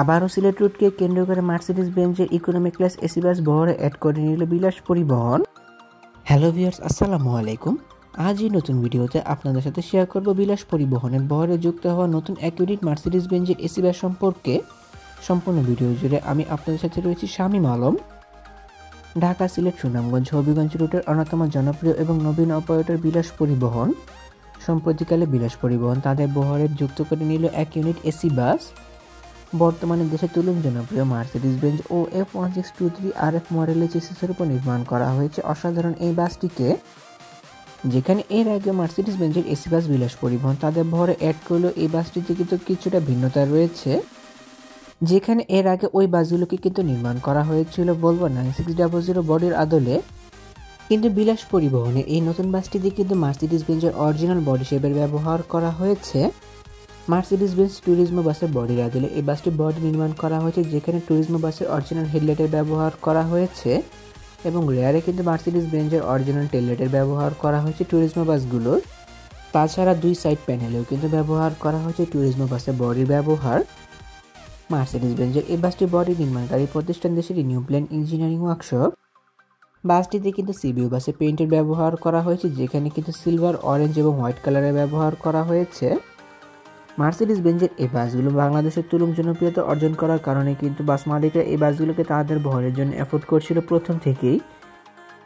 আবারও সিলেট রুটকে কেন্দ্র করে মার্সিডিজ বেঞ্জের ইকোনমি ক্লাস এসি বাস বহরে অ্যাড করে নিল বিলাস পরিবহন। হ্যালো ভিউয়ার্স, আসসালামু আলাইকুম। আজ এই নতুন ভিডিওতে আপনাদের সাথে শেয়ার করব বিলাস পরিবহনের বহরে যুক্ত হওয়া নতুন এক ইউনিট মার্সিডিজ বেঞ্জের এসি বাস সম্পর্কে। সম্পূর্ণ ভিডিও জুড়ে আমি আপনাদের সাথে রয়েছি শামীম আলম। ঢাকা, সিলেট, সুনামগঞ্জ, হবিগঞ্জ রুটের অন্যতম জনপ্রিয় এবং নবীন অপারেটর বিলাস পরিবহন সম্প্রতিকালে বিলাস পরিবহন তাদের বহরে যুক্ত করে নিল এক ইউনিট এসি বাস। বর্তমানে দেশে তুলন জনপ্রিয় মার্সিডিজ বেঞ্জ ও F1623 RF মডেলের চেসিসের উপর নির্মাণ করা হয়েছে অসাধারণ এই বাসটিকে, যেখানে এর আগে মার্সিডিজ বেঞ্জের এসি বাস বিলাস পরিবহন তাদের বহরে অ্যাড করলেও এই বাসটিতে কিন্তু কিছুটা ভিন্নতা রয়েছে। যেখানে এর আগে ওই বাসগুলোকে কিন্তু নির্মাণ করা হয়েছিল ভলভো 9600 বডির আদলে, কিন্তু বিলাস পরিবহনে এই নতুন বাসটিতে কিন্তু মার্সিডিজ বেঞ্জের অরিজিনাল বডি শেপের ব্যবহার করা হয়েছে। মার্সিডিজ বেঞ্জ ট্যুরিজমো বাসের বডির আদলে এই বাসটি বডি নির্মাণ করা হয়েছে, যেখানে ট্যুরিজমো বাসের অরিজিনাল হেডলাইটের ব্যবহার করা হয়েছে এবং রেয়ারে কিন্তু মার্সিডিজ বেঞ্জের অরিজিনাল টেললাইটের ব্যবহার করা হয়েছে ট্যুরিজমো বাসগুলোর। তাছাড়া দুই সাইড প্যানেলেও কিন্তু ব্যবহার করা হয়েছে ট্যুরিজমো বাসের বডির ব্যবহার। মার্সিডিজ বেঞ্জের এই বাসটি বডি নির্মাণকারী প্রতিষ্ঠান দেশের নিউ প্ল্যান ইঞ্জিনিয়ারিং ওয়ার্কশপ। বাসটিতে কিন্তু সিবিইউ বাসে পেইন্টের ব্যবহার করা হয়েছে, যেখানে কিন্তু সিলভার, অরেঞ্জ এবং হোয়াইট কালারের ব্যবহার করা হয়েছে। মার্সিডিজ বেঞ্জের এই বাসগুলো বাংলাদেশের তুলন জনপ্রিয়তা অর্জন করার কারণে কিন্তু বাস মালিকরা এই বাসগুলোকে তাদের বহরের জন্য অ্যাফোর্ড করছিল প্রথম থেকেই।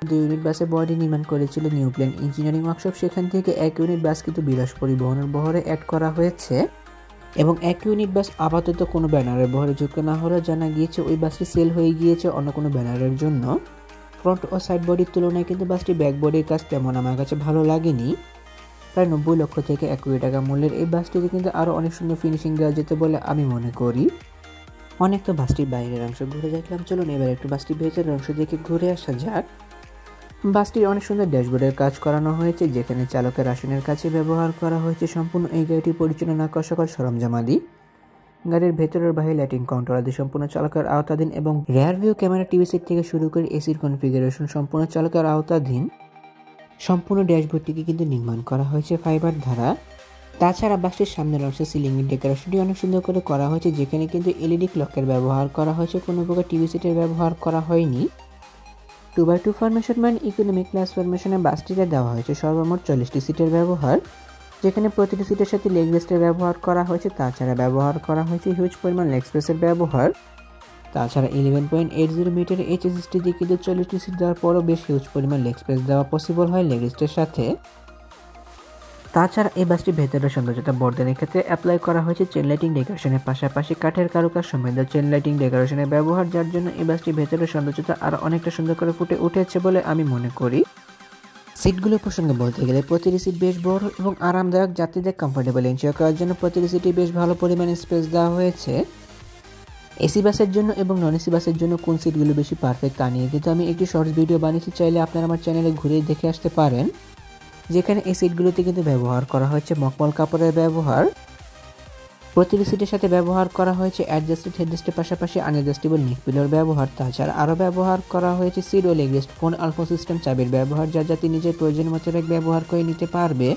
2 ইউনিট বাসে বডি নির্মাণ করেছিল নিউ প্ল্যান ইঞ্জিনিয়ারিং ওয়ার্কশপ, সেখান থেকে 1 ইউনিট বাস কিন্তু বিলাস পরিবহনের বহরে অ্যাড করা হয়েছে এবং 1 ইউনিট বাস আপাতত কোনো ব্যানারের বহরে যুক্ত না হলেও জানা গিয়েছে ওই বাসটি সেল হয়ে গিয়েছে অন্য কোনো ব্যানারের জন্য। ফ্রন্ট ও সাইড বডির তুলনায় কিন্তু বাসটি ব্যাক বডির কাজ তেমন আমার কাছে ভালো লাগেনি। প্রায় 90 লক্ষ থেকে 1 কোটি টাকা মূল্যের এই বাসটিতে কিন্তু আরও অনেক সুন্দর ফিনিশিং দেওয়া যেতে বলে আমি মনে করি। অনেক তো বাসটির বাইরের অংশ ঘুরে দেখলাম, চলুন এবার একটু বাসটির ভেতরের অংশ দেখে ঘুরে আসা যাক। বাসটির অনেক সুন্দর ড্যাশবোর্ডের কাজ করানো হয়েছে, যেখানে চালকের আসনের কাছে ব্যবহার করা হয়েছে সম্পূর্ণ এই গাড়িটি পরিচালনা করা সকল সরঞ্জামাদি। গাড়ির ভেতরের বাইরে লাইটিং কাউন্টার আদি সম্পূর্ণ চালকের আওতাধীন এবং rear view camera, TV seat থেকে শুরু করে এসির কনফিগারেশন সম্পূর্ণ চালকের আওতাধীন। সম্পূর্ণ ড্যাশবোর্ডটিকে কিন্তু নির্মাণ করা হয়েছে ফাইবার দ্বারা। তাছাড়া বাসটির সামনের অংশে সিলিংয়ের ডেকোরেশনটি অনেক সুন্দর করে করা হয়েছে, যেখানে কিন্তু এলইডি ক্লকের ব্যবহার করা হয়েছে, কোনো প্রকার টিভি সিটের ব্যবহার করা হয়নি। 2x2 ফরমেশন মানে ইকোনমি ক্লাস ফরমেশনে বাসটিতে দেওয়া হয়েছে সর্বমোট 40টি সিটের ব্যবহার, যেখানে প্রতিটি সিটের সাথে লেগ রেস্টের ব্যবহার করা হয়েছে। তাছাড়া ব্যবহার করা হয়েছে হিউজ পরিমাণ লেগ স্পেসের ব্যবহার। তাছাড়া 11.80 মিটার HSST দিয়ে কিন্তু 40টি সিট দেওয়ার পরও বেশ হিউজ পরিমাণ লেগ স্পেস দেওয়া পসিবল হয় লেগ রেস্টের সাথে। তাছাড়া এই বাসটির ভেতরের সৌন্দর্যতা বর্ধনের ক্ষেত্রে অ্যাপ্লাই করা হয়েছে চেন লাইটিং ডেকোরেশনের পাশাপাশি কাঠের কারুকাজ সমৃদ্ধ চেন লাইটিং ডেকোরেশনের ব্যবহার, যার জন্য এই বাসটির ভেতরের সৌন্দর্যতা আরও অনেকটা সুন্দর করে ফুটে উঠেছে বলে আমি মনে করি। সিটগুলো প্রসঙ্গে বলতে গেলে প্রতিটি সিট বেশ বড় এবং আরামদায়ক, যাত্রীদের কমফোর্টেবল এনজয় করার জন্য প্রতিটি সিটে বেশ ভালো পরিমাণে স্পেস দেওয়া হয়েছে। এসি বাসের জন্য এবং নন এসি বাসের জন্য কোন সিটগুলো বেশি পারফেক্ট তা নিয়ে কিন্তু আমি একটি শর্টস ভিডিও বানিয়েছি, চাইলে আপনারা আমার চ্যানেলে ঘুরে দেখে আসতে পারেন। যেখানে এই সিটগুলোতে কিন্তু ব্যবহার করা হয়েছে মখমল কাপড়ের ব্যবহার। প্রতিটি সিটের সাথে ব্যবহার করা হয়েছে অ্যাডজাস্টেড হেডরেস্টের পাশাপাশি আনঅ্যাডজাস্টেবল নেক পিলোর ব্যবহার। তাছাড়া আরও ব্যবহার করা হয়েছে সিট ও লেগ রেস্ট ফোন আলফো সিস্টেম চাবির ব্যবহার, যা যাত্রী নিজের প্রয়োজন মোতাবেক ব্যবহার করে নিতে পারবে।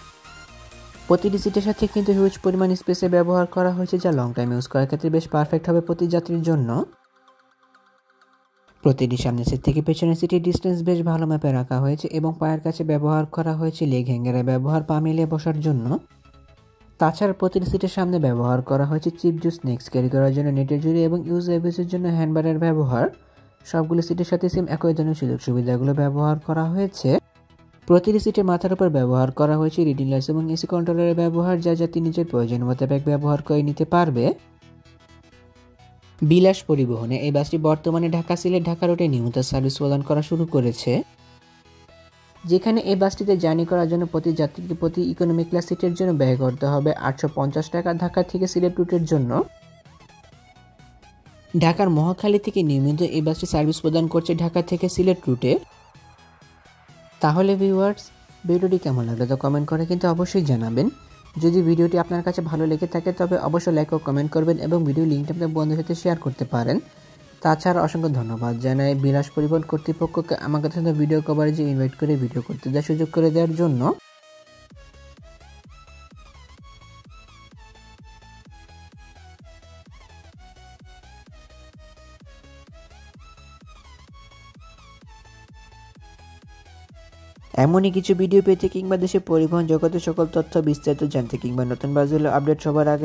প্রতিটি সিটের সাথে কিন্তু হিউজ পরিমাণ স্পেসে ব্যবহার করা হয়েছে, যা লং টাইম ইউজ করার ক্ষেত্রে বেশ পারফেক্ট হবে প্রতি যাত্রীর জন্য। প্রতিটি সামনের সিট থেকে পেছনের সিটের ডিস্টেন্স বেশ ভালো মাপে রাখা হয়েছে এবং পায়ের কাছে ব্যবহার করা হয়েছে লেগ হ্যাঙ্গারের ব্যবহার পা মিলিয়ে বসার জন্য। তাছাড়া প্রতিটি সিটের সামনে ব্যবহার করা হয়েছে চিপ জুস স্ন্যাক্স ক্যারি করার জন্য নেটের জুড়ি এবং ইউজ অ্যাবিউজের জন্য হ্যান্ডবারের ব্যবহার। সবগুলো সিটের সাথে সেম একই ধরনের সুযোগ সুবিধাগুলো ব্যবহার করা হয়েছে। প্রতিটি সিটের মাথার উপর ব্যবহার করা হয়েছে রিডিং লাইটস এবং এসি কন্ট্রোলারের ব্যবহার, যা যাত্রী নিজের প্রয়োজন মোতাবেক ব্যবহার করে নিতে পারবে। বিলাস পরিবহনে এই বাসটি বর্তমানে ঢাকা সিলেট ঢাকা রুটে নিয়মিত সার্ভিস প্রদান করা শুরু করেছে, যেখানে এই বাসটিতে জার্নি করার জন্য প্রতি যাত্রীকে প্রতি ইকোনমি ক্লাস সিটের জন্য ব্যয় করতে হবে 850 টাকা ঢাকা থেকে সিলেট রুটের জন্য। ঢাকার মহাখালী থেকে নিয়মিত এই বাসটি সার্ভিস প্রদান করছে ঢাকা থেকে সিলেট রুটে। তাহলে ভিউয়ার্স, ভিডিওটি কেমন লাগলো তো কমেন্ট করে কিন্তু অবশ্যই জানাবেন। যদি ভিডিওটি আপনার কাছে ভালো লেগে থাকে তবে অবশ্যই লাইক ও কমেন্ট করবেন এবং ভিডিও লিঙ্কটা আপনার বন্ধুদের সাথে শেয়ার করতে পারেন। তাছাড়া অসংখ্য ধন্যবাদ জানাই বিলাস পরিবহন কর্তৃপক্ষকে আমাকে ভিডিও কভারেজে ইনভাইট করে ভিডিও করতে দেওয়ার সুযোগ করে দেওয়ার জন্য। এমনই কিছু ভিডিও পেতে কিংবা দেশে পরিবহন জগতের সকল তথ্য বিস্তারিত জানতে কিংবা নতুন বাজুল আপডেট সবার আগে